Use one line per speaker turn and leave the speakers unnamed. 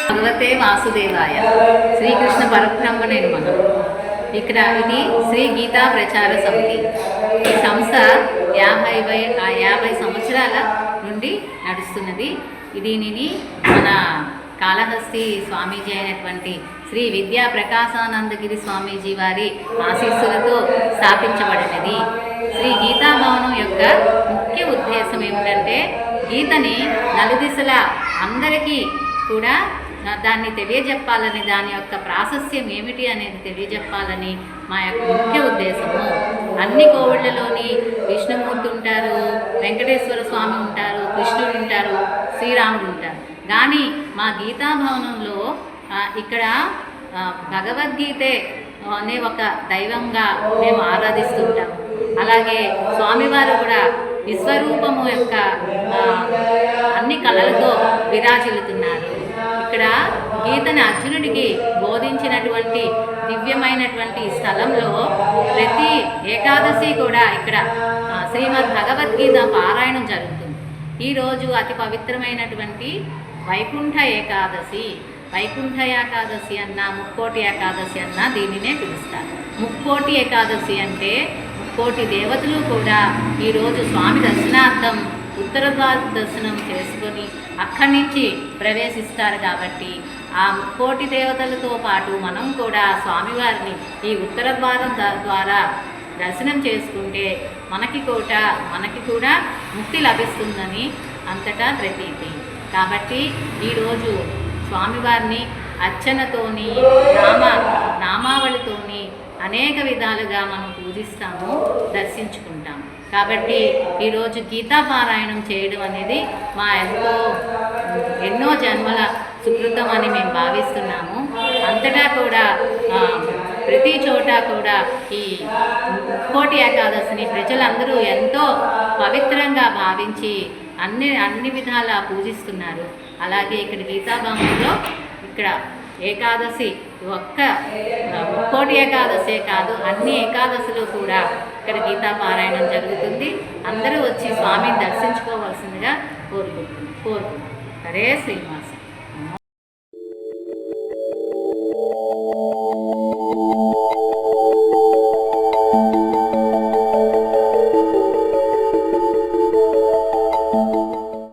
భగవతే వాసుదేవాయ శ్రీకృష్ణ పరబ్రహ్మణే నమః. ఇక్కడ ఇది శ్రీ గీతా ప్రచార సమితి. ఈ సంస్థ 50 సంవత్సరాల నుండి నడుస్తున్నది. దీనిని మన కాళహస్తి స్వామీజీ అయినటువంటి శ్రీ విద్యా ప్రకాశానందగిరి స్వామీజీ వారి ఆశీస్సులతో స్థాపించబడినది. శ్రీ గీతా భవనం యొక్క ముఖ్య ఉద్దేశం ఏమిటంటే గీతని నలుదిశల అందరికీ కూడా దాన్ని తెలియజెప్పాలని, దాని యొక్క ప్రాశస్యం ఏమిటి అనేది తెలియజెప్పాలని మా యొక్క ముఖ్య ఉద్దేశము. అన్ని కోవిళ్ళలోని విష్ణుమూర్తి ఉంటారు, వెంకటేశ్వర స్వామి ఉంటారు, కృష్ణుడు ఉంటారు, శ్రీరాముడు ఉంటారు. కానీ మా గీతాభవనంలో ఇక్కడ భగవద్గీతే అనే ఒక దైవంగా మేము ఆరాధిస్తుంటాము. అలాగే స్వామివారు కూడా విశ్వరూపము యొక్క అన్ని కళలతో విరాజిల్లుతున్నారు. ఇక్కడ గీతని అర్జునుడికి బోధించినటువంటి దివ్యమైనటువంటి స్థలంలో ప్రతి ఏకాదశి కూడా ఇక్కడ శ్రీమద్ భగవద్గీత పారాయణం జరుగుతుంది. ఈరోజు అతి పవిత్రమైనటువంటి వైకుంఠ ఏకాదశి. వైకుంఠ ఏకాదశి అన్న, ముక్కోటి ఏకాదశి అన్న దీనినే పిలుస్తారు. ముక్కోటి ఏకాదశి అంటే ముక్కోటి దేవతలు కూడా ఈరోజు స్వామి దర్శనార్థం ఉత్తర ద్వార దర్శనం చేసుకొని అక్కడి నుంచి ప్రవేశిస్తారు. కాబట్టి ఆ ముక్కోటి దేవతలతో పాటు మనం కూడా స్వామివారిని ఈ ఉత్తర ద్వారం ద్వారా దర్శనం చేసుకుంటే మనకి కూడా ముక్తి లభిస్తుందని అంతటా ప్రతీతి. కాబట్టి ఈరోజు స్వామివారిని అర్చనతోని నామావళితోని అనేక విధాలుగా మనం పూజిస్తాము, దర్శించుకుంటాము. కాబట్టి ఈరోజు గీతాపారాయణం చేయడం అనేది మా ఎన్నో జన్మల సుకృతం అని మేము భావిస్తున్నాము. అంతటా కూడా ప్రతి చోట కూడా ఈ ముక్కోటి ఏకాదశిని ప్రజలందరూ ఎంతో పవిత్రంగా భావించి అన్ని విధాలా పూజిస్తున్నారు. అలాగే ఇక్కడ గీతాభవనంలో ఇక్కడ ఏకాదశి ఒక్క ముక్కోటి ఏకాదశే కాదు, అన్ని ఏకాదశిలో కూడా ఇక్కడ గీతా పారాయణం జరుగుతుంది. అందరూ వచ్చి స్వామిని దర్శించుకోవాల్సిందిగా కోరుకుంటున్నాం. హరే శ్రీనివాస.